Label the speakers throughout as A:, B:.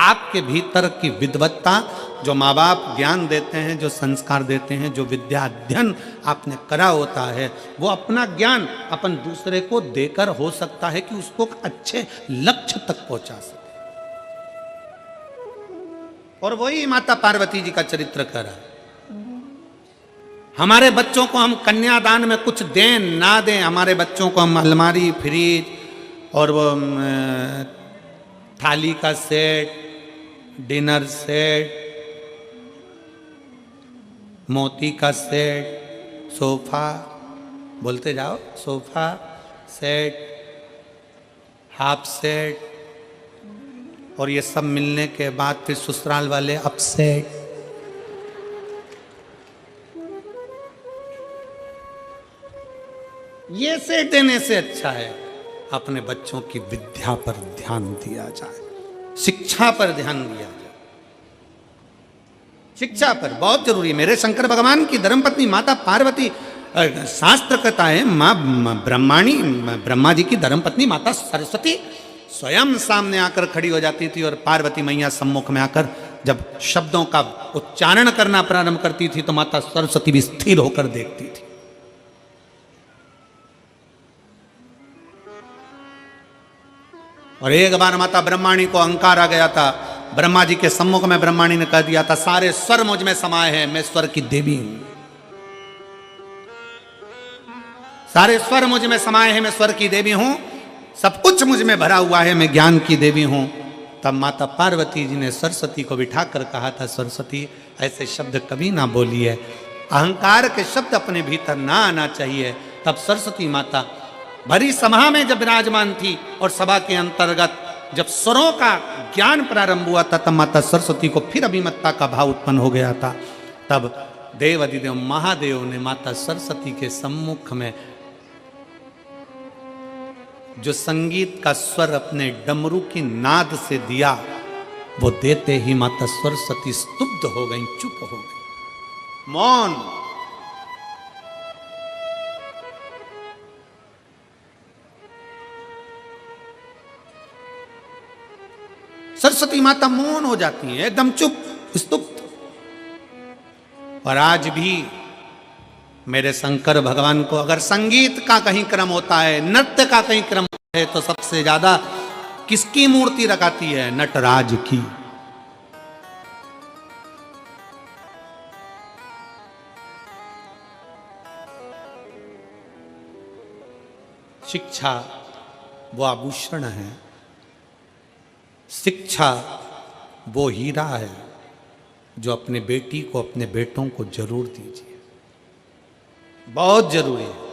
A: आपके भीतर की विद्वत्ता, जो माँ बाप ज्ञान देते हैं, जो संस्कार देते हैं, जो विद्या अध्ययन आपने करा होता है, वो अपना ज्ञान अपन दूसरे को देकर हो सकता है कि उसको अच्छे लक्ष्य तक पहुंचा सके। और वही माता पार्वती जी का चरित्र करा। हमारे बच्चों को हम कन्यादान में कुछ दें ना दें, हमारे बच्चों को हम अलमारी, फ्रिज और वो थाली का सेट, डिनर सेट, मोती का सेट, सोफा, बोलते जाओ, सोफा सेट, हाफ सेट, और ये सब मिलने के बाद फिर ससुराल वाले अपसेट। ये सेट देने से अच्छा है अपने बच्चों की विद्या पर ध्यान दिया जाए, शिक्षा पर ध्यान दिया जाए। शिक्षा पर बहुत जरूरी है। मेरे शंकर भगवान की धर्मपत्नी माता पार्वती, शास्त्र कहता है माँ ब्रह्मा जी की धर्मपत्नी माता सरस्वती स्वयं सामने आकर खड़ी हो जाती थी, और पार्वती मैया सम्मुख में आकर जब शब्दों का उच्चारण करना प्रारंभ करती थी तो माता सरस्वती भी स्थिर होकर देखती थी। और एक बार माता ब्रह्माणी को अहंकार आ गया था। ब्रह्मा जी के सम्मुख में ब्रह्माणी ने कह दिया था, सारे स्वर मुझ में समाये हैं, मैं स्वर की देवी हूं। सारे स्वर मुझ में समाये हैं, मैं स्वर की देवी हूं। सब कुछ मुझ में भरा हुआ है, मैं ज्ञान की देवी हूं। तब माता पार्वती जी ने सरस्वती को बिठाकर कहा था, सरस्वती ऐसे शब्द कभी ना बोलिए, अहंकार के शब्द अपने भीतर ना आना चाहिए। तब सरस्वती माता भरी सभा में जब विराजमान थी और सभा के अंतर्गत जब स्वरों का ज्ञान प्रारंभ हुआ था, तब माता सरस्वती को फिर अभिमतता का भाव उत्पन्न हो गया था। तब देव अधिदेव महादेव ने माता सरस्वती के सम्मुख में जो संगीत का स्वर अपने डमरू की नाद से दिया, वो देते ही माता सरस्वती स्तुब्ध हो गई, चुप हो गई, मौन। सरस्वती माता मौन हो जाती है, एकदम चुप, स्तुप्त। और आज भी मेरे शंकर भगवान को अगर संगीत का कहीं क्रम होता है, नृत्य का कहीं क्रम होता है, तो सबसे ज्यादा किसकी मूर्ति रखाती है? नटराज की। शिक्षा वो आभूषण है, शिक्षा वो हीरा है जो अपने बेटी को, अपने बेटों को जरूर दीजिए, बहुत जरूरी है।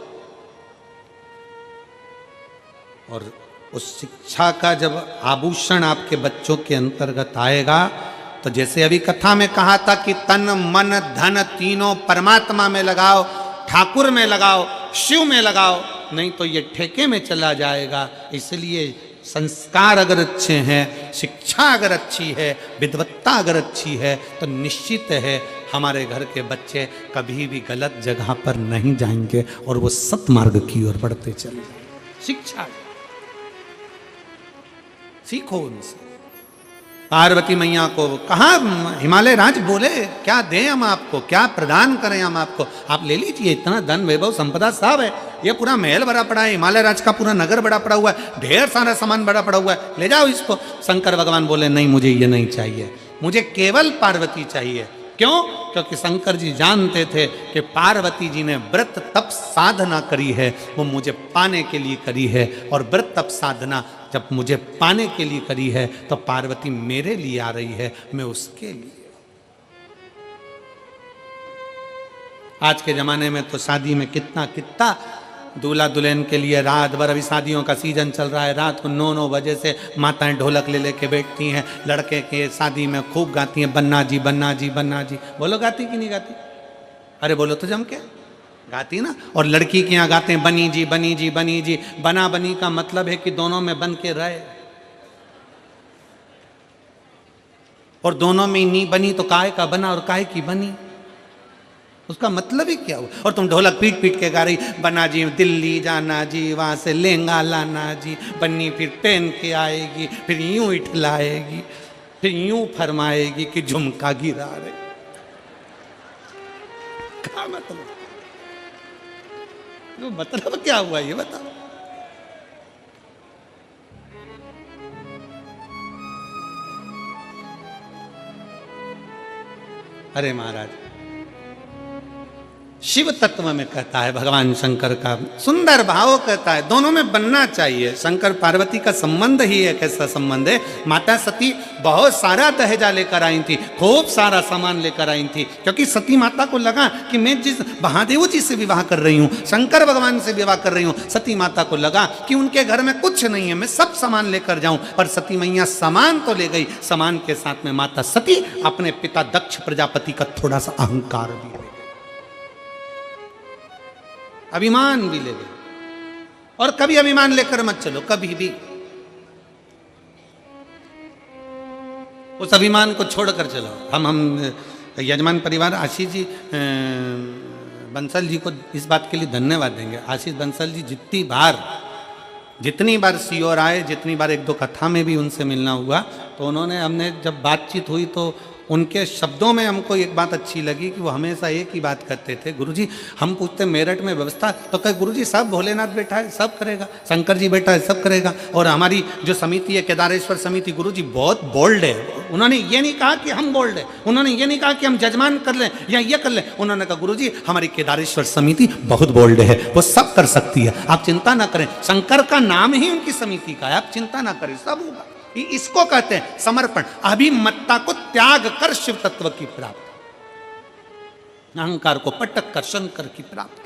A: और उस शिक्षा का जब आभूषण आपके बच्चों के अंतर्गत आएगा, तो जैसे अभी कथा में कहा था कि तन मन धन तीनों परमात्मा में लगाओ, ठाकुर में लगाओ, शिव में लगाओ, नहीं तो ये ठेके में चला जाएगा। इसलिए संस्कार अगर अच्छे हैं, शिक्षा अगर अच्छी है, विद्वत्ता अगर अच्छी है, तो निश्चित है हमारे घर के बच्चे कभी भी गलत जगह पर नहीं जाएंगे और वो सत्मार्ग की ओर बढ़ते चले जाएंगे। शिक्षा सीखो उनसे। पार्वती मैया को कहा, हिमालय राज बोले क्या दें हम आपको, क्या प्रदान करें हम आपको, आप ले लीजिए, इतना धन वैभव संपदा सब है, ये पूरा महल भरा पड़ा है, हिमालय राज का पूरा नगर बड़ा पड़ा हुआ है, ढेर सारा सामान बड़ा पड़ा हुआ है, ले जाओ इसको। शंकर भगवान बोले नहीं, मुझे ये नहीं चाहिए, मुझे केवल पार्वती चाहिए। क्यों? क्योंकि शंकर जी जानते थे कि पार्वती जी ने व्रत तप साधना करी है, वो मुझे पाने के लिए करी है, और व्रत तप साधना जब मुझे पाने के लिए करी है तो पार्वती मेरे लिए आ रही है, मैं उसके लिए। आज के जमाने में तो शादी में कितना दूल्हा दुल्हन के लिए रात भर, अभी शादियों का सीजन चल रहा है, रात को 9-9 बजे से माताएं ढोलक ले लेके बैठती हैं, लड़के के शादी में खूब गाती हैं बन्ना जी बन्ना जी बन्ना जी। बोलो गाती कि नहीं गाती? अरे बोलो तो जम के गाती ना। और लड़की के यहाँ गाते हैं बनी जी बनी जी बनी जी। बना बनी का मतलब है कि दोनों में बन के रहे, और दोनों में नहीं बनी तो काहे का बना और काहे की बनी, उसका मतलब ही क्या हुआ? और तुम ढोलक पीट पीट के गा रही बना जी दिल्ली जाना जी, वहां से लहंगा लाना जी, बन्नी फिर पहन के आएगी, फिर यूं इठलाएगी। फिर यूं फरमाएगी कि झुमका गिरा रे। क्या मतलब? तो मतलब क्या हुआ ये बताओ। अरे महाराज, शिव तत्व में कहता है भगवान शंकर का सुंदर भाव कहता है, दोनों में बनना चाहिए। शंकर पार्वती का संबंध ही एक ऐसा संबंध है। माता सती बहुत सारा दहेजा लेकर आई थी, खूब सारा सामान लेकर आई थी, क्योंकि सती माता को लगा कि मैं जिस महादेव जी से विवाह कर रही हूँ, शंकर भगवान से विवाह कर रही हूँ, सती माता को लगा कि उनके घर में कुछ नहीं है, मैं सब सामान लेकर जाऊं। पर सती मैया सामान तो ले गई, सामान के साथ में माता सती अपने पिता दक्ष प्रजापति का थोड़ा सा अहंकार भी ले गई, अभिमान भी ले गए। और कभी अभिमान लेकर मत चलो, कभी भी उस अभिमान को छोड़कर चलो। हम यजमान परिवार आशीष जी बंसल जी को इस बात के लिए धन्यवाद देंगे। आशीष बंसल जी जितनी बार सीओर आए, जितनी बार एक दो कथा में भी उनसे मिलना हुआ, तो उन्होंने, हमने जब बातचीत हुई तो उनके शब्दों में हमको एक बात अच्छी लगी कि वो हमेशा एक ही बात करते थे, गुरुजी हम पूछते मेरठ में व्यवस्था, तो कहे गुरुजी सब भोलेनाथ बैठा है सब करेगा, शंकर जी बैठा है सब करेगा। और हमारी जो समिति है केदारेश्वर समिति, गुरुजी बहुत बोल्ड है। उन्होंने ये नहीं कहा कि हम बोल्ड है, उन्होंने ये नहीं कहा कि हम जजमान कर लें या ये कर लें, उन्होंने कहा गुरुजी हमारी केदारेश्वर समिति बहुत बोल्ड है, वो सब कर सकती है, आप चिंता ना करें। शंकर का नाम ही उनकी समिति का है, आप चिंता ना करें, सब होगा। इसको कहते हैं समर्पण, अभिमत्ता को त्याग कर शिव तत्व की प्राप्ति, अहंकार को पटक कर शंकर की प्राप्ति।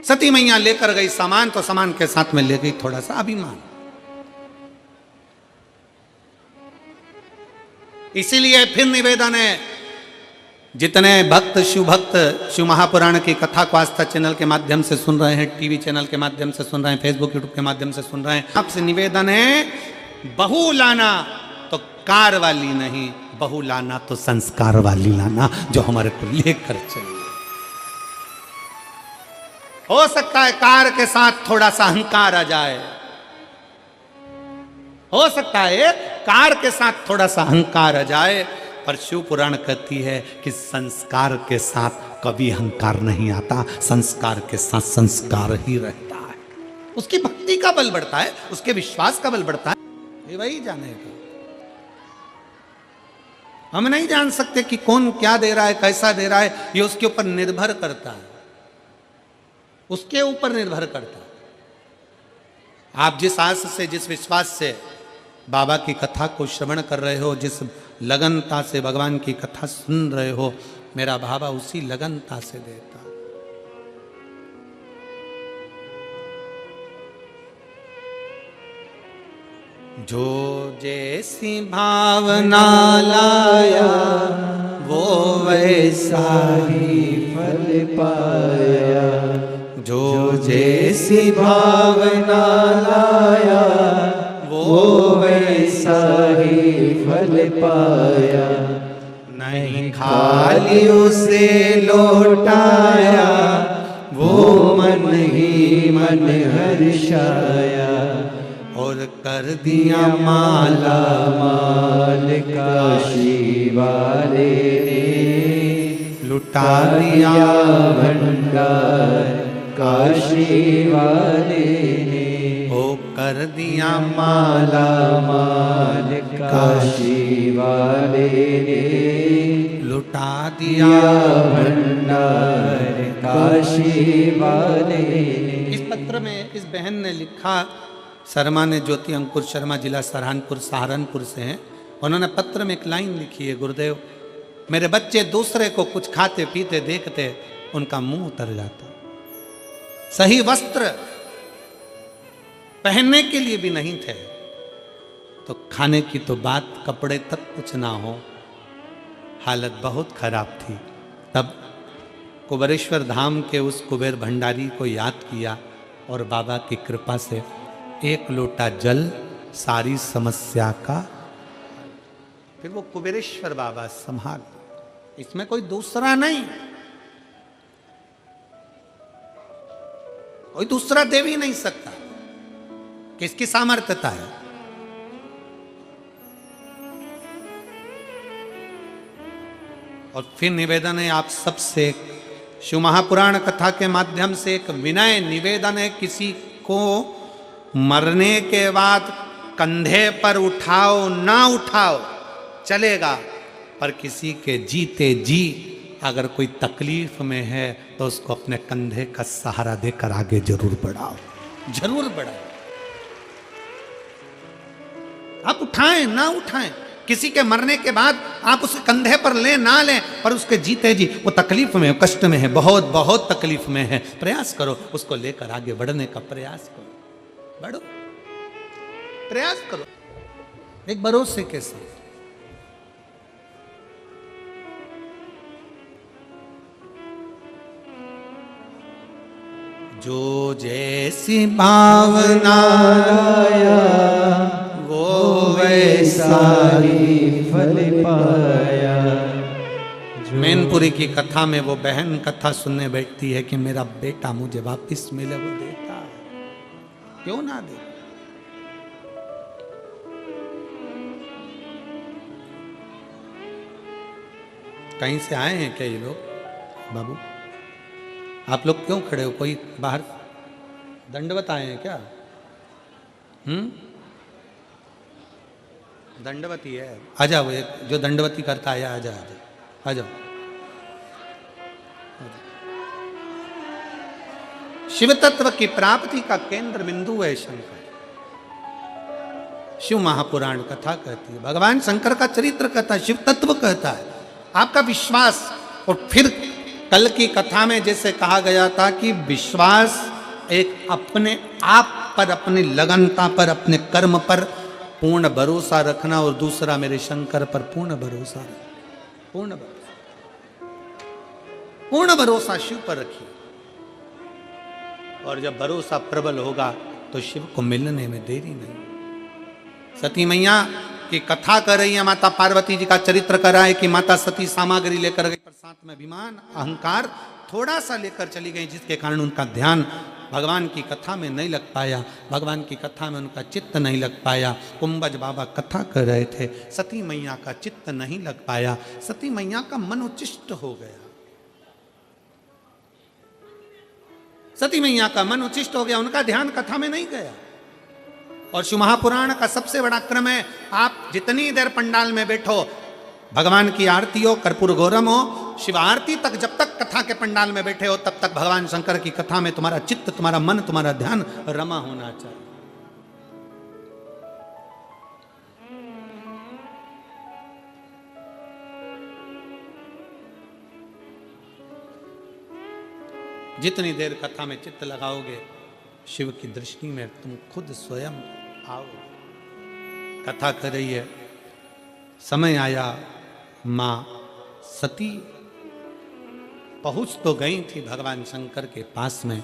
A: सती मैया लेकर गई सामान, तो सामान के साथ में ले गई थोड़ा सा अभिमान। इसीलिए फिर निवेदन है, जितने भक्त शिव महापुराण की कथा को आस्था चैनल के माध्यम से सुन रहे हैं, टीवी चैनल के माध्यम से सुन रहे हैं, फेसबुक यूट्यूब के माध्यम से सुन रहे हैं, आपसे निवेदन है, बहू लाना तो कार वाली नहीं, बहू लाना तो संस्कार वाली लाना, जो हमारे को लेकर चले। हो सकता है कार के साथ थोड़ा सा अहंकार आ जाए, हो सकता है कार के साथ थोड़ा सा अहंकार आ जाए, पर शिव पुराण कहती है कि संस्कार के साथ कभी अहंकार नहीं आता, संस्कार के साथ संस्कार ही रहता है। उसकी भक्ति का बल बढ़ता है, उसके विश्वास का बल बढ़ता है, ये वही जानेगा। हम नहीं जान सकते कि कौन क्या दे रहा है, कैसा दे रहा है, ये उसके ऊपर निर्भर करता है, उसके ऊपर निर्भर करता है। आप जिस आस से, जिस विश्वास से बाबा की कथा को श्रवण कर रहे हो, जिस लगनता से भगवान की कथा सुन रहे हो, मेरा बाबा उसी लगनता से देता। जो जैसी भावना लाया वो वैसा ही फल पाया, जो जैसी भावना लाया वो वैसा ही फल पाया, नहीं खाली उसे लौटाया वो मन ही मन हर्षाया, और कर दिया माला माल काशी वाले ने, लुटा दिया भंडार काशी वाले ने, ओ कर दिया माला माल काशी वाले ने, लुटा दिया भंडार काशी वाले ने। इस पत्र में इस बहन ने लिखा, शर्मा ने, ज्योति अंकुर शर्मा, जिला सहारनपुर से हैं। उन्होंने पत्र में एक लाइन लिखी है, गुरुदेव मेरे बच्चे दूसरे को कुछ खाते पीते देखते उनका मुंह उतर जाता, सही वस्त्र पहनने के लिए भी नहीं थे, तो खाने की तो बात, कपड़े तक कुछ ना हो, हालत बहुत खराब थी। तब कुबेरेश्वर धाम के उस कुबेर भंडारी को याद किया और बाबा की कृपा से एक लोटा जल सारी समस्या का, फिर वो कुबेरेश्वर बाबा संभाल, इसमें कोई दूसरा नहीं, कोई दूसरा दे भी नहीं सकता। किसकी सामर्थ्यता है? और फिर निवेदन है आप सबसे, शिव महापुराण कथा के माध्यम से एक विनय निवेदन है, किसी को मरने के बाद कंधे पर उठाओ ना उठाओ चलेगा, पर किसी के जीते जी अगर कोई तकलीफ में है तो उसको अपने कंधे का सहारा देकर आगे जरूर बढ़ाओ, जरूर बढ़ाओ। आप उठाएं ना उठाएं, किसी के मरने के बाद आप उसे कंधे पर लें ना लें, पर उसके जीते जी वो तकलीफ में, कष्ट में है, बहुत बहुत तकलीफ में है, प्रयास करो उसको लेकर आगे बढ़ने का प्रयास करो, बढ़ो, प्रयास करो एक भरोसे के साथ। जो जैसी भावना वो वैसा ही फल पाया। मैनपुरी की कथा में वो बहन कथा सुनने बैठती है कि मेरा बेटा मुझे वापस मिले, वो देता है, क्यों ना दे। कहीं से आए हैं क्या ये लोग? बाबू आप लोग क्यों खड़े हो? कोई बाहर दंडवत आए हैं क्या? दंडवती है, आ जाओ, एक जो दंडवती करता है आ जाओ, आ जाओ। शिव तत्व की प्राप्ति का केंद्र बिंदु है शंकर। शिव महापुराण कथा कहती है, भगवान शंकर का चरित्र कहता है, शिव तत्व कहता है, आपका विश्वास। और फिर कल की कथा में जैसे कहा गया था कि विश्वास एक अपने आप पर, अपनी लगनता पर, अपने कर्म पर पूर्ण भरोसा रखना, और दूसरा मेरे शंकर पर पूर्ण भरोसा रखना, पूर्ण भरोसा, पूर्ण भरोसा शिव पर रखिए। और जब भरोसा प्रबल होगा तो शिव को मिलने में देरी नहीं। सती मैया की कथा कर रही है, माता पार्वती जी का चरित्र कर रहा है कि माता सती सामग्री लेकर गई, पर साथ में अभिमान अहंकार थोड़ा सा लेकर चली गई, जिसके कारण उनका ध्यान भगवान की कथा में नहीं लग पाया, भगवान की कथा में उनका चित्त नहीं लग पाया। कुंभज बाबा कथा कर रहे थे, सती मैया का चित्त नहीं लग पाया, सती मैया का मन उच्चिष्ट हो गया, सती मैया का मन उच्चिष्ट हो गया, उनका ध्यान कथा में नहीं गया। और शिव महापुराण का सबसे बड़ा क्रम है, आप जितनी देर पंडाल में बैठो, भगवान की आरती हो, कर्पूर गौरम हो, शिव आरती तक जब तक कथा के पंडाल में बैठे हो, तब तक भगवान शंकर की कथा में तुम्हारा चित्त, तुम्हारा मन, तुम्हारा ध्यान रमा होना चाहिए। जितनी देर कथा में चित्त लगाओगे, शिव की दृष्टि में तुम खुद स्वयं आओ। कथा कर रही है, समय आया, मां सती पहुंच तो गई थी भगवान शंकर के पास में,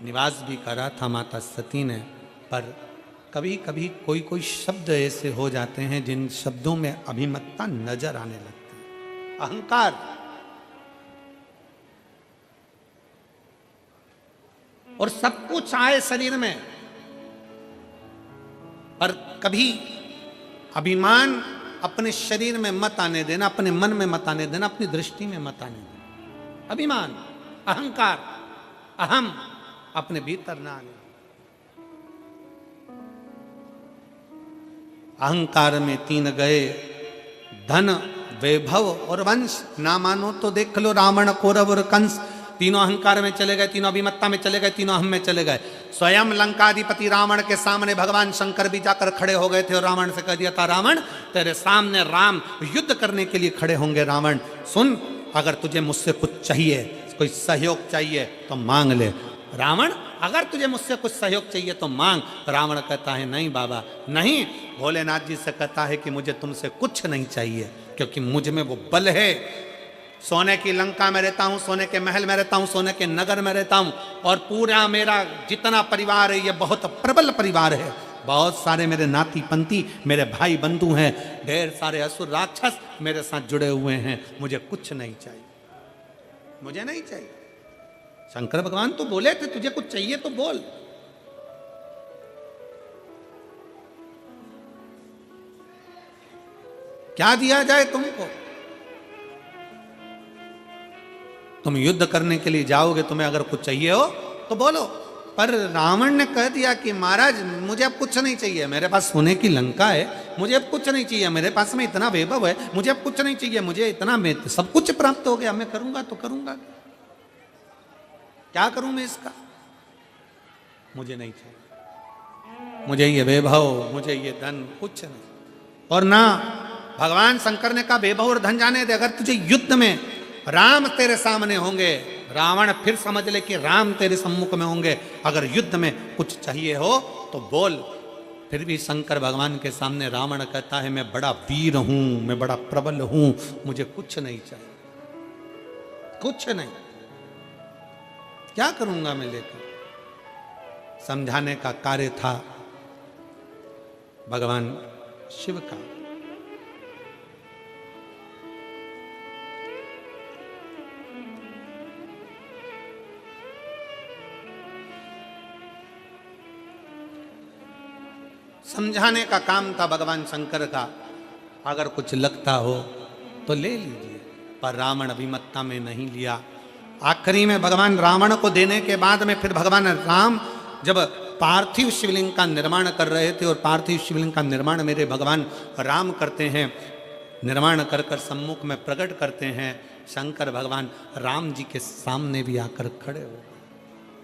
A: निवास भी करा था माता सती ने, पर कभी कभी कोई कोई शब्द ऐसे हो जाते हैं जिन शब्दों में अभिमतता नजर आने लगती है, अहंकार। और सब कुछ आए शरीर में, पर कभी अभिमान अपने शरीर में मत आने देना, अपने मन में मत आने देना, अपनी दृष्टि में मत आने देना। अभिमान, अहंकार, अहम अपने भीतर ना आने। अहंकार में तीन गए, धन, वैभव और वंश। ना मानो तो देख लो रावण, कौरव और कंस, तीनों अहंकार में चले गए, तीनों अभिमत्ता में चले गए, तीनों अहम में चले गए। स्वयं लंकाधिपति रावण के सामने भगवान शंकर भी जाकर खड़े हो गए थे और रावण से कह दिया था, रावण तेरे सामने राम युद्ध करने के लिए खड़े होंगे। रावण सुन, अगर तुझे मुझसे कुछ चाहिए, कोई सहयोग चाहिए तो मांग ले। रावण अगर तुझे मुझसे कुछ सहयोग चाहिए तो मांग। रावण कहता है नहीं बाबा नहीं। भोलेनाथ जी से कहता है कि मुझे तुमसे कुछ नहीं चाहिए, क्योंकि मुझ में वो बल है। सोने की लंका में रहता हूँ, सोने के महल में रहता हूँ, सोने के नगर में रहता हूँ, और पूरा मेरा जितना परिवार है ये बहुत प्रबल परिवार है। बहुत सारे मेरे नाती पंती, मेरे भाई बंधु हैं, ढेर सारे असुर राक्षस मेरे साथ जुड़े हुए हैं। मुझे कुछ नहीं चाहिए, मुझे नहीं चाहिए। शंकर भगवान तो बोले थे तुझे कुछ चाहिए तो बोल। क्या दिया जाए तुमको? तुम युद्ध करने के लिए जाओगे, तुम्हें अगर कुछ चाहिए हो तो बोलो। पर रावण ने कह दिया कि महाराज मुझे अब कुछ नहीं चाहिए, मेरे पास सोने की लंका है, मुझे अब कुछ नहीं चाहिए, मेरे पास में इतना वैभव है, मुझे अब कुछ नहीं चाहिए, मुझे इतना सब कुछ प्राप्त हो गया, मैं करूंगा तो करूंगा, क्या करूं मैं इसका, मुझे नहीं चाहिए, मुझे ये वैभव, मुझे ये धन कुछ नहीं। और ना भगवान शंकर ने कहा वैभव और धन जाने दे, अगर तुझे युद्ध में राम तेरे सामने होंगे, रावण फिर समझ ले कि राम तेरे सम्मुख में होंगे, अगर युद्ध में कुछ चाहिए हो तो बोल। फिर भी शंकर भगवान के सामने रावण कहता है मैं बड़ा वीर हूं, मैं बड़ा प्रबल हूं, मुझे कुछ नहीं चाहिए, कुछ नहीं, क्या करूंगा मैं लेकर। समझाने का कार्य था भगवान शिव का। समझाने का काम था भगवान शंकर का, अगर कुछ लगता हो तो ले लीजिए, पर रावण अभिमतता में नहीं लिया। आखिरी में भगवान रावण को देने के बाद में फिर भगवान राम जब पार्थिव शिवलिंग का निर्माण कर रहे थे, और पार्थिव शिवलिंग का निर्माण मेरे भगवान राम करते हैं, निर्माण कर कर सम्मुख में प्रकट करते हैं, शंकर भगवान राम जी के सामने भी आकर खड़े हो,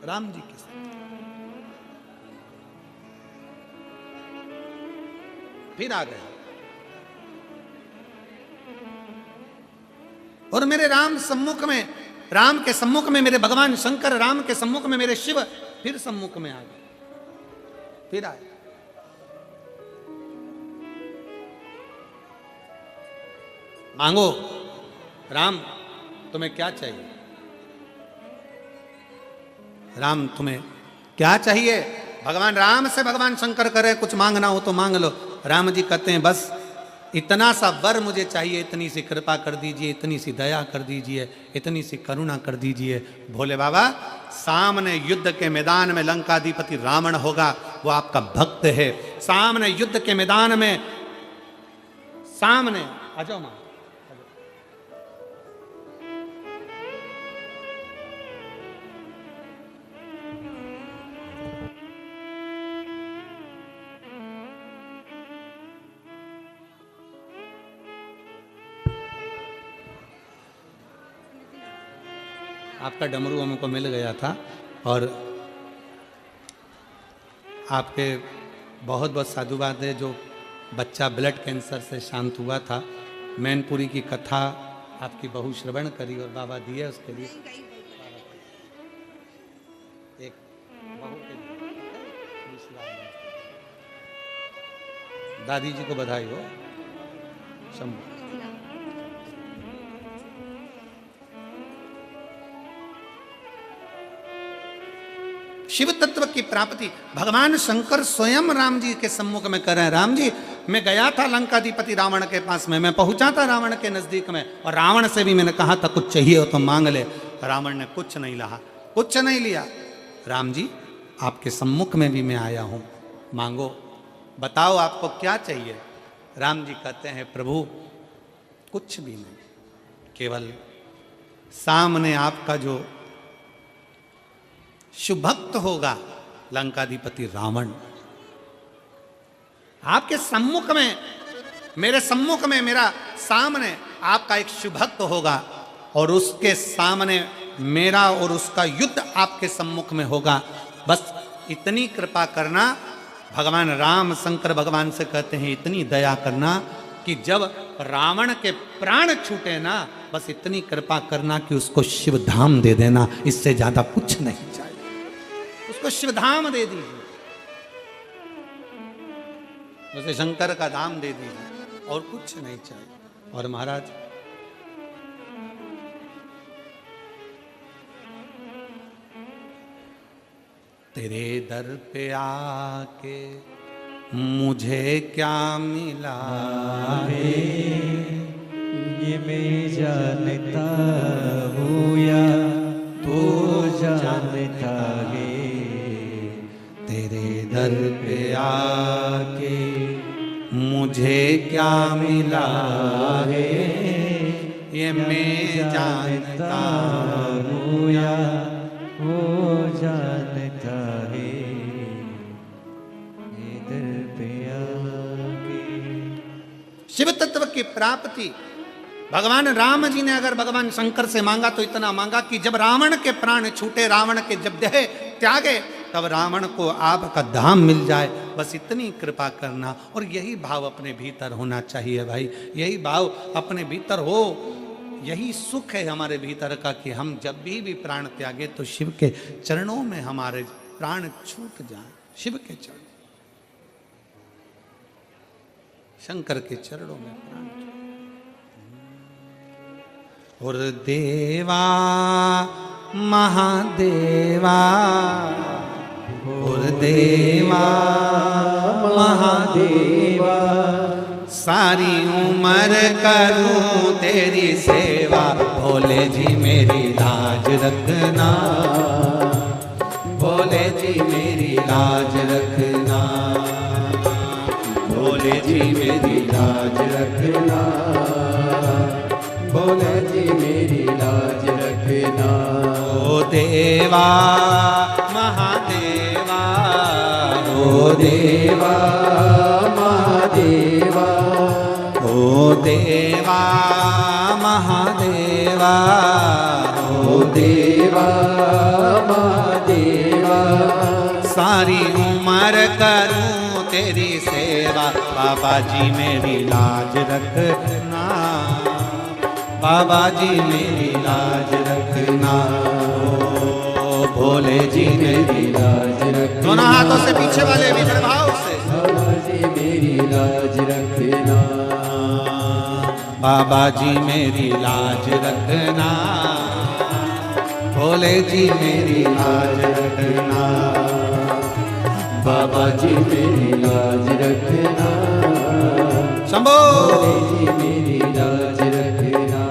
A: राम जी के सामने। फिर आ गए और मेरे राम सम्मुख में, राम के सम्मुख में मेरे भगवान शंकर, राम के सम्मुख में मेरे शिव फिर सम्मुख में आ गए, फिर आए। मांगो राम तुम्हें क्या चाहिए, राम तुम्हें क्या चाहिए। भगवान राम से भगवान शंकर करे कुछ मांगना हो तो मांग लो। राम जी कहते हैं बस इतना सा वर मुझे चाहिए, इतनी सी कृपा कर दीजिए, इतनी सी दया कर दीजिए, इतनी सी करुणा कर दीजिए। भोले बाबा सामने युद्ध के मैदान में लंकाधिपति रावण होगा, वो आपका भक्त है। सामने युद्ध के मैदान में, सामने आ जाओ मां, आपका डमरू हमको मिल गया था और आपके बहुत बहुत साधुवाद है जो बच्चा ब्लड कैंसर से शांत हुआ था। मैनपुरी की कथा आपकी बहु श्रवण करी और बाबा दिए उसके लिए एक बहू के दादी जी को बधाई हो। शंभू शिव तत्व की प्राप्ति भगवान शंकर स्वयं राम जी के सम्मुख में कर रहे हैं। राम जी मैं गया था लंकाधिपति रावण के पास में, मैं पहुंचा था रावण के नजदीक में, और रावण से भी मैंने कहा था कुछ चाहिए हो तो मांग ले। रावण ने कुछ नहीं लहा, कुछ नहीं लिया। राम जी आपके सम्मुख में भी मैं आया हूं, मांगो, बताओ आपको क्या चाहिए। राम जी कहते हैं प्रभु कुछ भी नहीं, केवल सामने आपका जो शुभ भक्त होगा लंकाधिपति रावण, आपके सम्मुख में, मेरे सम्मुख में, मेरा सामने आपका एक शुभ भक्त होगा, और उसके सामने मेरा और उसका युद्ध आपके सम्मुख में होगा। बस इतनी कृपा करना। भगवान राम शंकर भगवान से कहते हैं इतनी दया करना कि जब रावण के प्राण छूटे ना, बस इतनी कृपा करना कि उसको शिव धाम दे देना, इससे ज्यादा कुछ नहीं चाहिए, उसको शिव धाम दे दीजिए, उसे शंकर का धाम दे दीजिए, और कुछ नहीं चाहिए। और महाराज तेरे दर पे आके मुझे क्या मिला है,
B: ये मैं जानता हूँ या तू जानता है।
A: तेरे दर पे आके मुझे क्या मिला है, ये मैं जानता
B: हूँ या वो जानता है, इधर पे आके।
A: शिव तत्व की प्राप्ति भगवान राम जी ने अगर भगवान शंकर से मांगा तो इतना मांगा कि जब रावण के प्राण छूटे, रावण के जब देह त्यागे, तब रावण को आपका धाम मिल जाए, बस इतनी कृपा करना। और यही भाव अपने भीतर होना चाहिए भाई, यही भाव अपने भीतर हो, यही सुख है हमारे भीतर का कि हम जब भी प्राण त्यागे तो शिव के चरणों में हमारे प्राण छूट जाएं, शिव के चरण, शंकर के चरणों में प्राण। और देवा महादेवा, और देवा महादेवा, सारी उम्र करूं तेरी सेवा, भोले जी मेरी लाज रखना, भोले जी मेरी लाज रखना, भोले जी मेरी लाज रखना,
B: भोले जी मेरी लाज रखना।
A: ओ देवा महादेवा, ओ देवा
B: महादेवा,
A: ओ देवा महादेवा,
B: ओ देवा महादेवा,
A: सारी उम्र करूं तेरी सेवा, बाबा जी मेरी लाज रखना, बाबा जी मेरी लाज रखना, ओ भोले जी मेरी लाज रखना। दोनों हाथों से पीछे वाले विनम्र भाव से,
B: बाबा जी मेरी लाज रखना,
A: बाबा जी मेरी लाज रखना, भोले जी मेरी लाज रखना,
B: बाबा जी मेरी लाज रखना,
A: शंभो
B: भोले जी मेरी लाज रखना।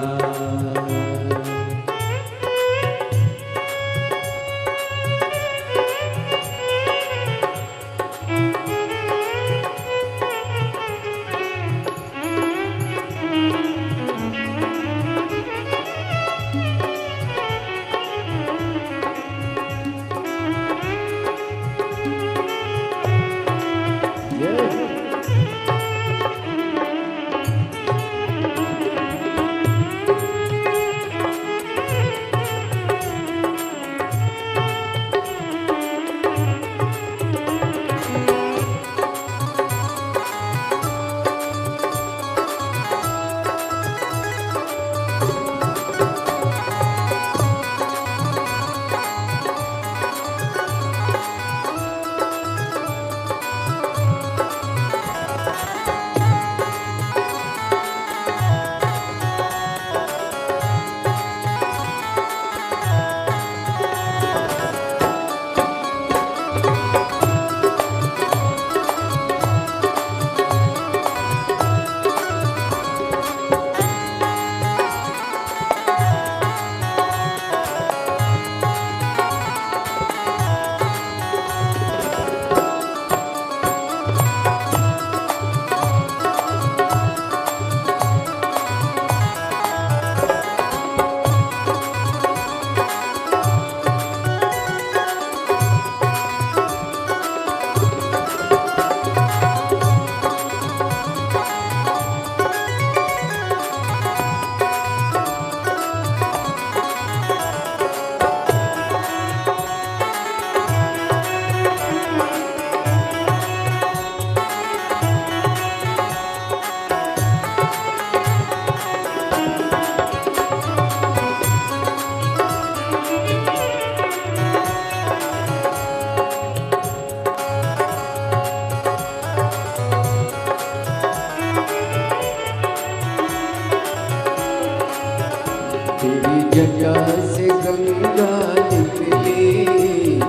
C: जटा से गंगा निकली,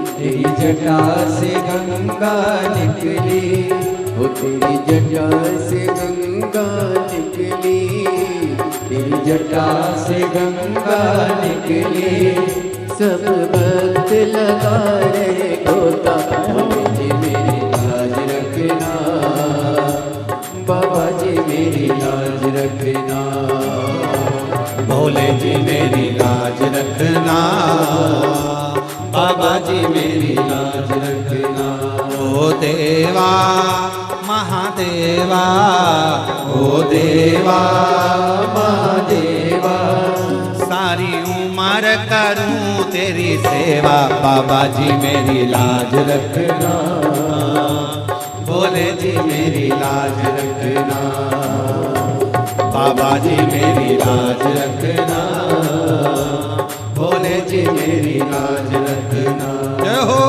B: तेरी जटा से गंगा निकली,
C: ओ तेरी जटा से गंगा निकली,
B: तेरी जटा से गंगा निकली।
C: सब भक्त लगा रहे गोता, भोले जी मेरी लाज रखना, बाबा जी मेरी लाज रखना,
A: भोले जी मेरी लाज रखना, बाबा जी मेरी लाज रखना। ओ देवा महादेवा, ओ देवा
B: महादेवा,
A: सारी उम्र करूं तेरी सेवा, बाबा जी मेरी लाज रखना, भोले जी मेरी लाज रखना, बाबा जी मेरी लाज रखना, भोले जी मेरी लाज रखना। जय हो।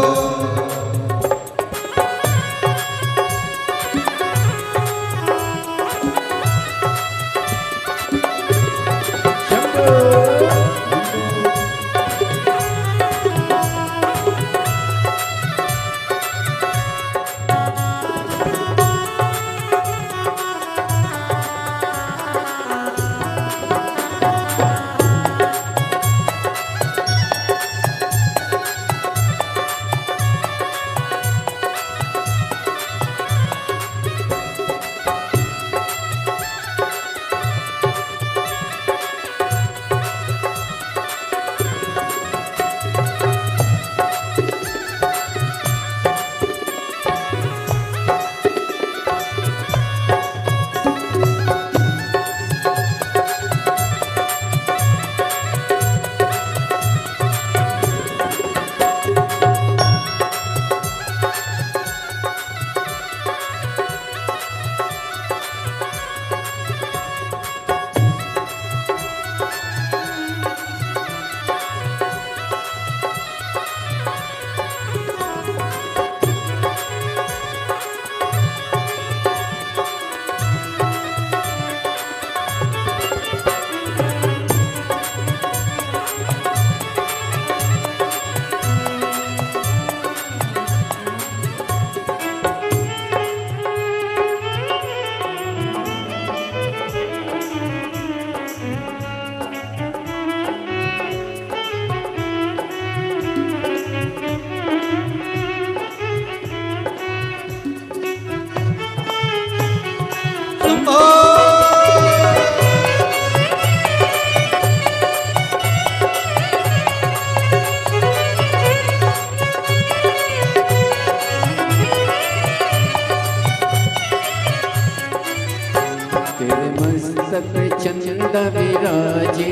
C: चंदा विराजे,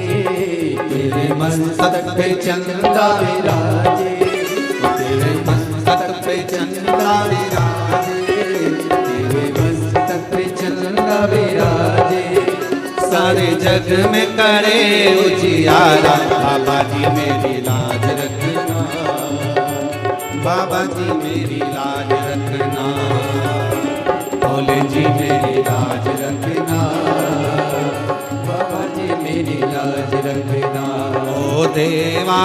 A: तेरे मस्तक पे चंदा विराजे, तेरे मस्तक पे चंदा विराजे,
C: तेरे मस्तक पे चंदा विराजे,
A: सारे जग में करे उजियारा, बाबा जी मेरी लाज रखना, बाबा जी मेरी लाज रखना, भोले जी मेरी लाज रखना,
C: बाबा जी मेरी लाज रखना।
A: ओ देवा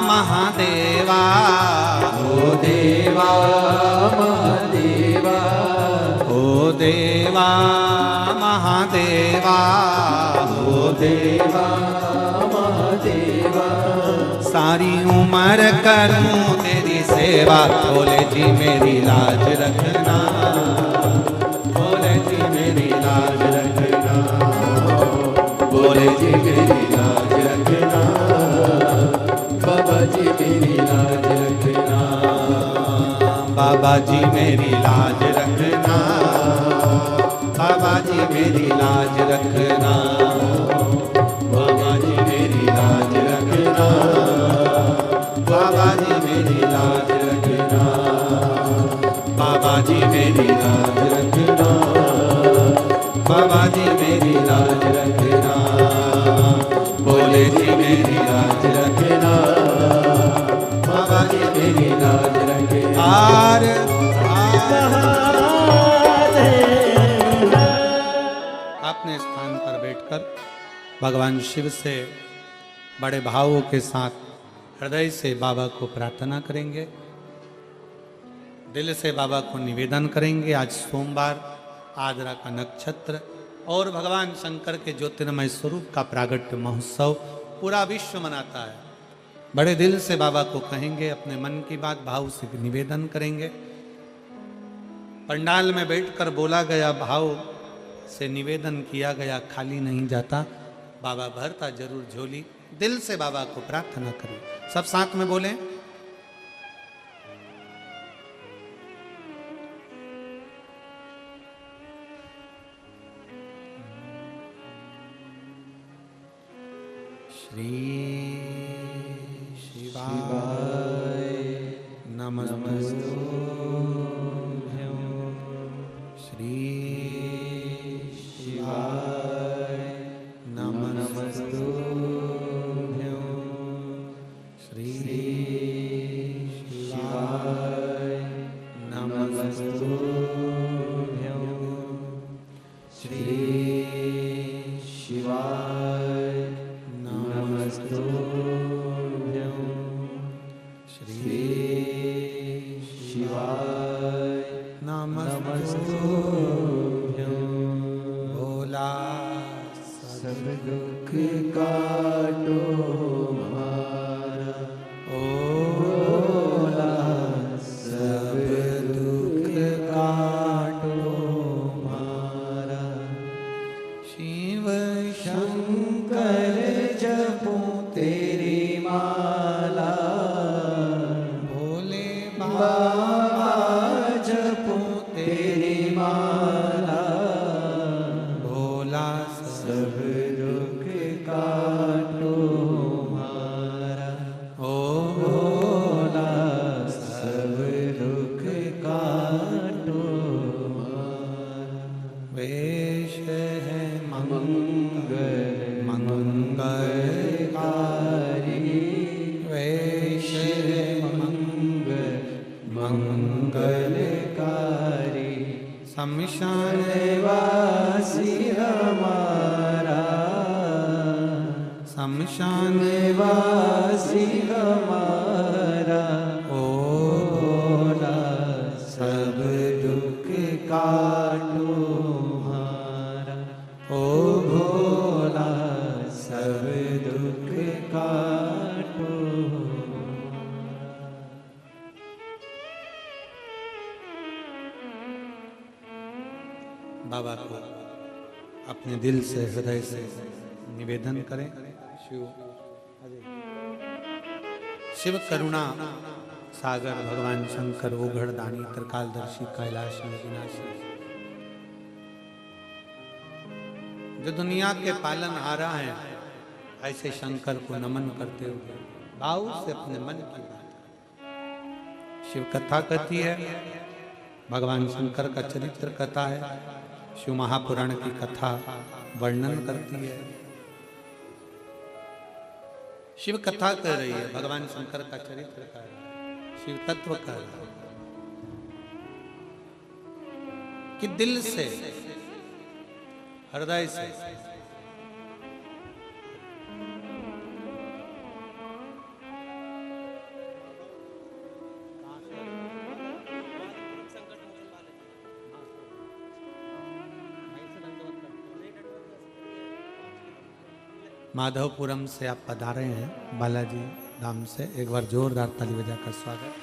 A: महादेवा,
C: ओ देवा महादेवा,
A: ओ देवा महादेवा,
C: ओ देवा महादेवा,
A: सारी उम्र करूं तेरी सेवा, भोले जी मेरी लाज रखना, भोले जी मेरी लाज रखना, भोले जी मेरी लाज रखना,
C: बाबा जी मेरी लाज रखना,
A: बाबा जी मेरी लाज रखना, बाबा जी मेरी लाज रखना, बाबा जी मेरी लाज रखना, बाबा जी मेरी लाज रखना, बाबा जी मेरी लाज रखना, बाबा जी मेरी लाज रखना, भोले जी मेरी लाज रखना, बाबा जी मेरी लाज रखना। आर अपने स्थान पर बैठकर भगवान शिव से बड़े भावों के साथ हृदय से बाबा को प्रार्थना करेंगे, दिल से बाबा को निवेदन करेंगे। आज सोमवार, आद्रा का नक्षत्र और भगवान शंकर के ज्योतिर्मय स्वरूप का प्रागट्य महोत्सव पूरा विश्व मनाता है। बड़े दिल से बाबा को कहेंगे, अपने मन की बात भाव से निवेदन करेंगे। पंडाल में बैठकर बोला गया भाव से निवेदन किया गया खाली नहीं जाता। बाबा भरता जरूर झोली। दिल से बाबा को प्रार्थना करें। सब साथ में बोलें। श्री शिवाय नमस्तुभ्यं। श्री शिवाय नमस्तुभ्यं। श्री शिवाय नमस्तुभ्यं। श्री शिवाय नमस्तुभ्यं। श्री शिवाय नमस्तुभ्यं। भोला
B: सब दुख काटो हमारा,
A: भोला सब दुख काटो
B: हमारा।
A: शिव
B: शंकर जपूं तेरी माला,
A: भोले
B: बाबा जपूं तेरी माला।
A: भोला
B: सब दुख काटो हमारा,
A: ओ
B: भोला सब दुख काटो हमारा।
A: वेश है
B: मंगल
A: मंगलकारी, वेश है
B: मंगल मंगलकारी।
A: शमशान
B: वासी हमारा,
A: शमशान
B: वासी हमारा।
A: ओ
B: भोला सब दुख काटो हमारा,
A: ओ
B: भोला सब दुख काटो।
A: बाबा को अपने दिल से हृदय से निवेदन करें। शिव करुणा सागर भगवान शंकर ओघड़ दानी त्रिकालदर्शी कैलाश में विनाशी, जो दुनिया के पालनहारा हैं, ऐसे शंकर को नमन करते हुए भाव से अपने मन की बात। शिव कथा कहती है, भगवान शंकर का चरित्र कथा है, शिव महापुराण की कथा वर्णन करती है। शिव कथा कह रही है, भगवान शंकर का चरित्र कह रहा है, शिव तत्व कह रहा है कि दिल से हृदय से माधवपुरम से आप पधारे हैं बालाजी धाम से। एक बार जोरदार ताली बजाकर स्वागत।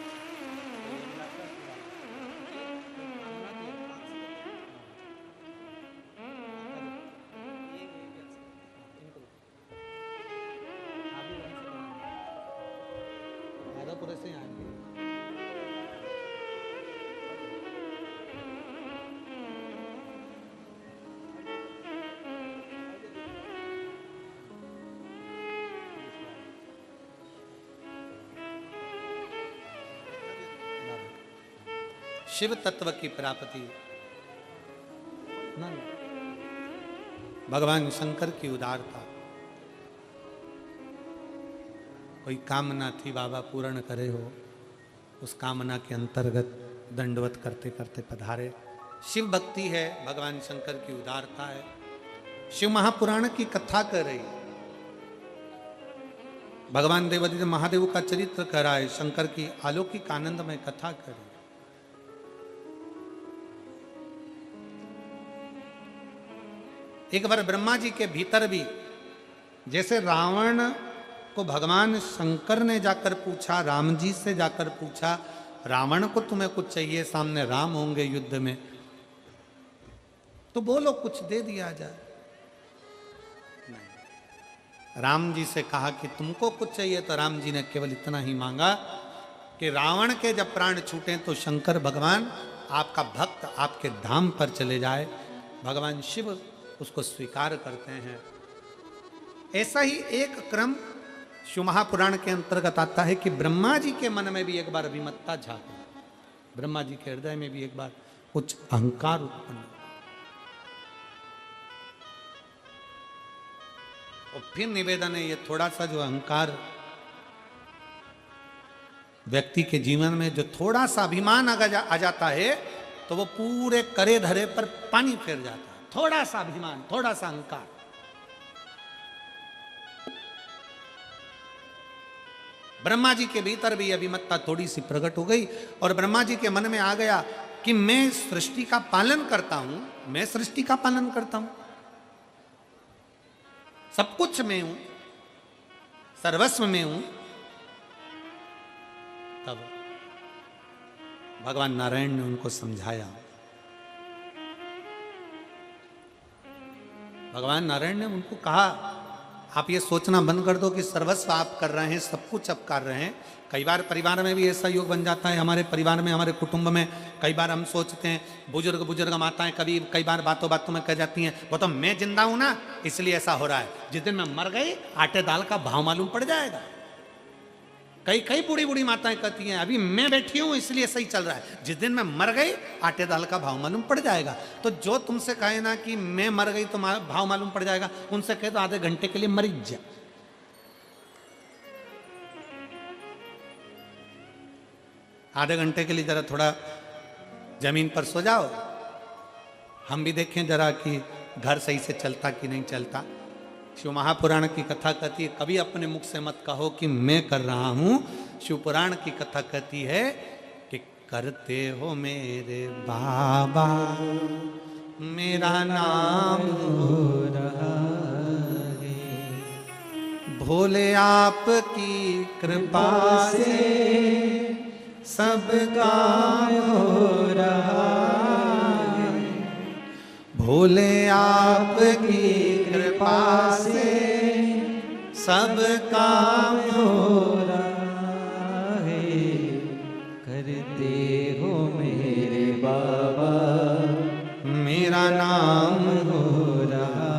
A: माधवपुर से आएंगे। शिव तत्व की प्राप्ति, भगवान शंकर की उदारता। कोई कामना थी, बाबा पूर्ण करे हो, उस कामना के अंतर्गत दंडवत करते करते पधारे। शिव भक्ति है, भगवान शंकर की उदारता है। शिव महापुराण की कथा कर रही, भगवान देवादिदेव महादेव का चरित्र कर रहा है, शंकर की अलौकिक आनंदमय कथा कर रही। एक बार ब्रह्मा जी के भीतर भी, जैसे रावण को भगवान शंकर ने जाकर पूछा, राम जी से जाकर पूछा, रावण को तुम्हें कुछ चाहिए, सामने राम होंगे युद्ध में, तो बोलो कुछ दे दिया जाए। नहीं, राम जी से कहा कि तुमको कुछ चाहिए, तो राम जी ने केवल इतना ही मांगा कि रावण के जब प्राण छूटे तो शंकर भगवान आपका भक्त आपके धाम पर चले जाए। भगवान शिव उसको स्वीकार करते हैं। ऐसा ही एक क्रम शिव महापुराण के अंतर्गत आता है कि ब्रह्मा जी के मन में भी एक बार अभिमत्ता झांकी, ब्रह्मा जी के हृदय में भी एक बार कुछ अहंकार उत्पन्न, और फिर निवेदन है, ये थोड़ा सा जो अहंकार व्यक्ति के जीवन में जो थोड़ा सा अभिमान आ जाता है तो वो पूरे करे धरे पर पानी फेर जाता है। थोड़ा सा अभिमान, थोड़ा सा अहंकार। ब्रह्मा जी के भीतर भी अभिमत्ता थोड़ी सी प्रकट हो गई और ब्रह्मा जी के मन में आ गया कि मैं सृष्टि का पालन करता हूं, मैं सृष्टि का पालन करता हूं, सब कुछ मैं हूं, सर्वस्व में हूं। तब भगवान नारायण ने उनको समझाया। भगवान नारायण ने उनको कहा, आप ये सोचना बंद कर दो कि सर्वस्व आप कर रहे हैं, सब कुछ आप कर रहे हैं। कई बार परिवार में भी ऐसा योग बन जाता है, हमारे परिवार में, हमारे कुटुंब में कई बार हम सोचते हैं, बुजुर्ग माताएं कई बार बातों बातों में कह जाती हैं, वो तो मैं जिंदा हूं ना इसलिए ऐसा हो रहा है, जिस दिन मैं मर गई आटे दाल का भाव मालूम पड़ जाएगा। कई बूढ़ी माताएं कहती हैं, अभी मैं बैठी हूं इसलिए सही चल रहा है, जिस दिन मैं मर गई आटे दाल का भाव मालूम पड़ जाएगा। तो जो तुमसे कहे ना कि मैं मर गई तो भाव मालूम पड़ जाएगा, उनसे कहे तो आधे घंटे के लिए मर जा। आधे घंटे के लिए जरा थोड़ा जमीन पर सो जाओ, हम भी देखें जरा कि घर सही से चलता कि नहीं चलता। शिव महापुराण की कथा कहती है, कभी अपने मुख से मत कहो कि मैं कर रहा हूं। शिव पुराण की कथा कहती है कि करते हो मेरे बाबा, मेरा नाम हो रहा है, भोले आपकी कृपा से सब काम हो रहा है, भोले आपकी कृपा से सब काम हो रहा है,
B: करते हो मेरे बाबा,
A: मेरा नाम
B: हो रहा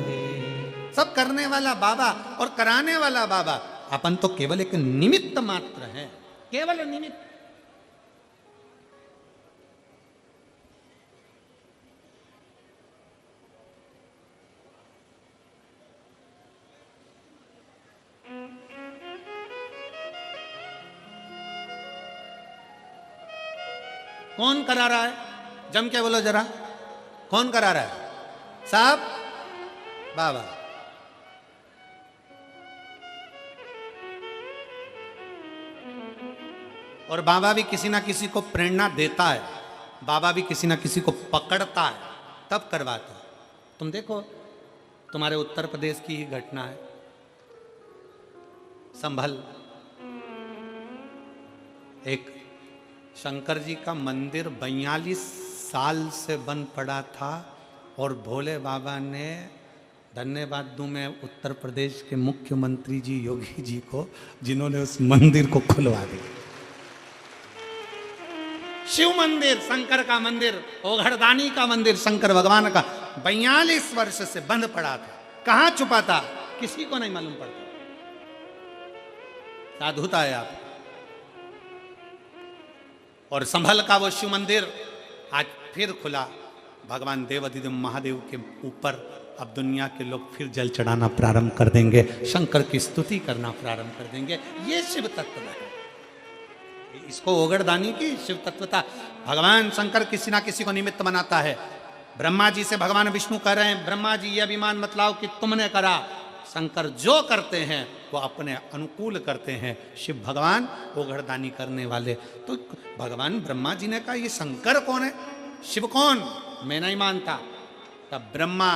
B: है।
A: सब करने वाला बाबा और कराने वाला बाबा, अपन तो केवल एक निमित्त मात्र है, केवल निमित्त। कौन करा रहा है? जम के बोलो जरा, कौन करा रहा है? साहब, बाबा। और बाबा भी किसी ना किसी को प्रेरणा देता है, बाबा भी किसी ना किसी को पकड़ता है, तब करवाता है। तुम देखो, तुम्हारे उत्तर प्रदेश की ही घटना है। संभल एक शंकर जी का मंदिर 42 साल से बंद पड़ा था और भोले बाबा ने, धन्यवाद दूं मैं उत्तर प्रदेश के मुख्यमंत्री जी योगी जी को, जिन्होंने उस मंदिर को खुलवा दिया। शिव मंदिर, शंकर का मंदिर, ओघड़दानी का मंदिर, शंकर भगवान का 42 वर्ष से बंद पड़ा था। कहां छुपा था किसी को नहीं मालूम पड़ता। साधुता है आप। और संभल का वो शिव मंदिर आज फिर खुला। भगवान देवाधिदेव महादेव के ऊपर अब दुनिया के लोग फिर जल चढ़ाना प्रारंभ कर देंगे, शंकर की स्तुति करना प्रारंभ कर देंगे। ये शिव तत्व है, इसको ओगड़दानी की शिव तत्वता। भगवान शंकर किसी ना किसी को निमित्त बनाता है। ब्रह्मा जी से भगवान विष्णु कह रहे हैं, ब्रह्मा जी ये अभिमान मत लाओ कि तुमने करा। शंकर जो करते हैं वो अपने अनुकूल करते हैं। शिव भगवान ओघड़दानी करने वाले। तो भगवान ब्रह्मा जी ने कहा ये शंकर कौन है, शिव कौन, मैं नहीं मानता। तब ब्रह्मा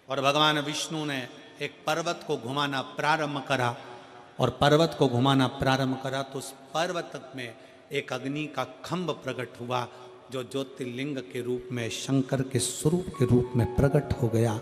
A: और भगवान विष्णु ने एक पर्वत को घुमाना प्रारंभ करा और पर्वत को घुमाना प्रारंभ करा तो उस पर्वत में एक अग्नि का खंभ प्रकट हुआ जो ज्योतिर्लिंग के रूप में शंकर के स्वरूप के रूप में प्रकट हो गया।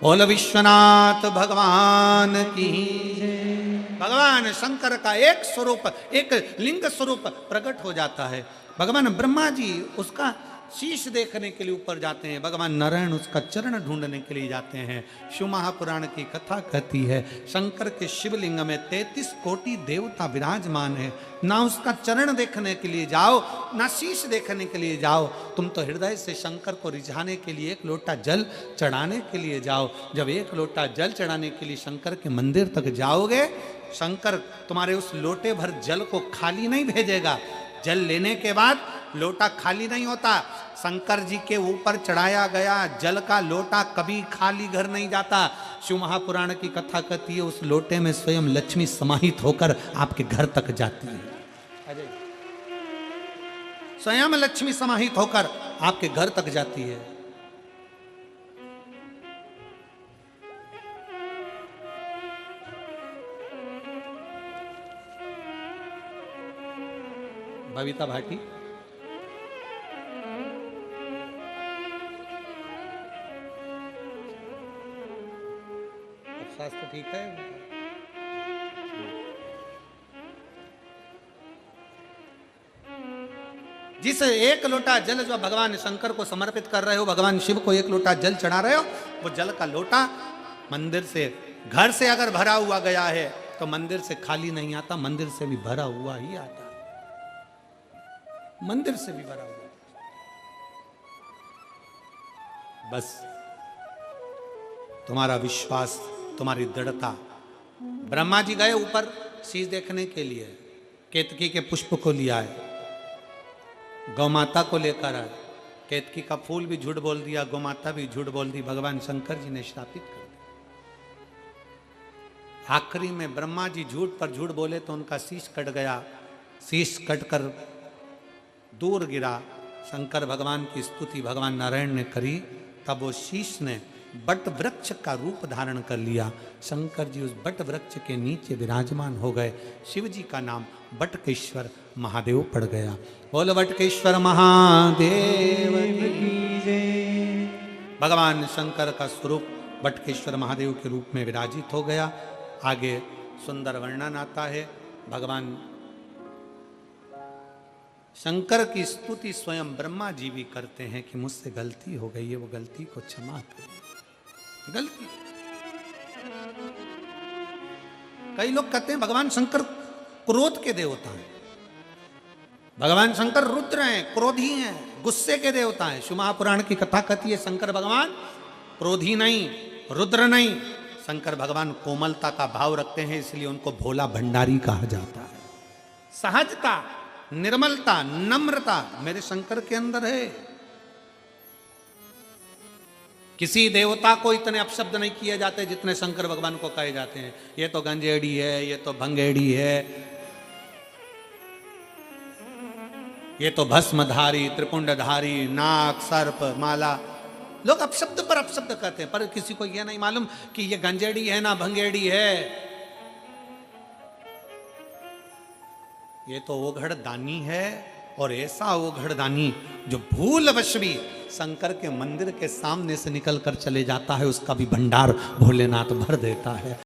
A: बोल विश्वनाथ भगवान की जय। भगवान शंकर का एक स्वरूप, एक लिंग स्वरूप प्रकट हो जाता है। भगवान ब्रह्मा जी उसका शीश देखने के लिए ऊपर जाते हैं, भगवान नारायण उसका चरण ढूंढने के लिए जाते हैं। शिव महापुराण की कथा कहती है शंकर के शिवलिंग में 33 कोटि देवता विराजमान है। ना उसका चरण देखने के लिए जाओ, ना शीश देखने के लिए जाओ, तुम तो हृदय से शंकर को रिझाने के लिए एक लोटा जल चढ़ाने के लिए जाओ। जब एक लोटा जल चढ़ाने के लिए शंकर के मंदिर तक जाओगे, शंकर तुम्हारे उस लोटे भर जल को खाली नहीं भेजेगा। जल लेने के बाद लोटा खाली नहीं होता। शंकर जी के ऊपर चढ़ाया गया जल का लोटा कभी खाली घर नहीं जाता। शिव महापुराण की कथा कहती है उस लोटे में स्वयं लक्ष्मी समाहित होकर आपके घर तक जाती है। स्वयं लक्ष्मी समाहित होकर आपके घर तक जाती है। बबीता भाटी शास्त्र ठीक है। जिस एक लोटा जल जो भगवान शंकर को समर्पित कर रहे हो, भगवान शिव को एक लोटा जल चढ़ा रहे हो, वो जल का लोटा मंदिर से, घर से अगर भरा हुआ गया है तो मंदिर से खाली नहीं आता, मंदिर से भी भरा हुआ ही आता, मंदिर से भी भरा हुआ। बस तुम्हारा विश्वास, तुम्हारी दृढ़ता। ब्रह्मा जी गए ऊपर शीश देखने के लिए, केतकी के पुष्प को लिया है, गौ माता को लेकर आए। केतकी का फूल भी झूठ बोल दिया, गौ माता भी झूठ बोल दी, भगवान शंकर जी ने श्रापित कर दिया। आखिरी में ब्रह्मा जी झूठ पर झूठ बोले तो उनका शीश कट गया। शीश कटकर दूर गिरा। शंकर भगवान की स्तुति भगवान नारायण ने करी, तब वो शीश ने बट वृक्ष का रूप धारण कर लिया। शंकर जी उस बट वृक्ष के नीचे विराजमान हो गए। शिव जी का नाम बटकेश्वर महादेव पड़ गया। बोल बटकेश्वर महादेव की जय। भगवान शंकर का स्वरूप बटकेश्वर महादेव के रूप में विराजित हो गया। आगे सुंदर वर्णन आता है। भगवान शंकर की स्तुति स्वयं ब्रह्मा जी भी करते हैं कि मुझसे गलती हो गई है, वो गलती को क्षमा करिए। गलती, कई लोग कहते हैं भगवान शंकर क्रोध के देवता हैं, भगवान शंकर रुद्र हैं, क्रोधी हैं, गुस्से के देवता हैं। शिव महापुराण की कथा कहती है शंकर भगवान क्रोधी नहीं, रुद्र नहीं, शंकर भगवान कोमलता का भाव रखते हैं, इसलिए उनको भोला भंडारी कहा जाता है। सहजता, निर्मलता, नम्रता मेरे शंकर के अंदर है। किसी देवता को इतने अपशब्द नहीं किए जाते जितने शंकर भगवान को कहे जाते हैं। ये तो गंजेड़ी है, ये तो भंगेड़ी है, ये तो भस्मधारी, त्रिपुंडधारी, नाग, सर्प, माला। लोग अपशब्द पर अपशब्द कहते हैं, पर किसी को यह नहीं मालूम कि ये गंजेड़ी है ना भंगेड़ी है। ये तो ओघड़ दानी है, और ऐसा ओघड़ दानी जो भूलवश भी शंकर के मंदिर के सामने से निकल कर चले जाता है, उसका भी भंडार भोलेनाथ भर देता है।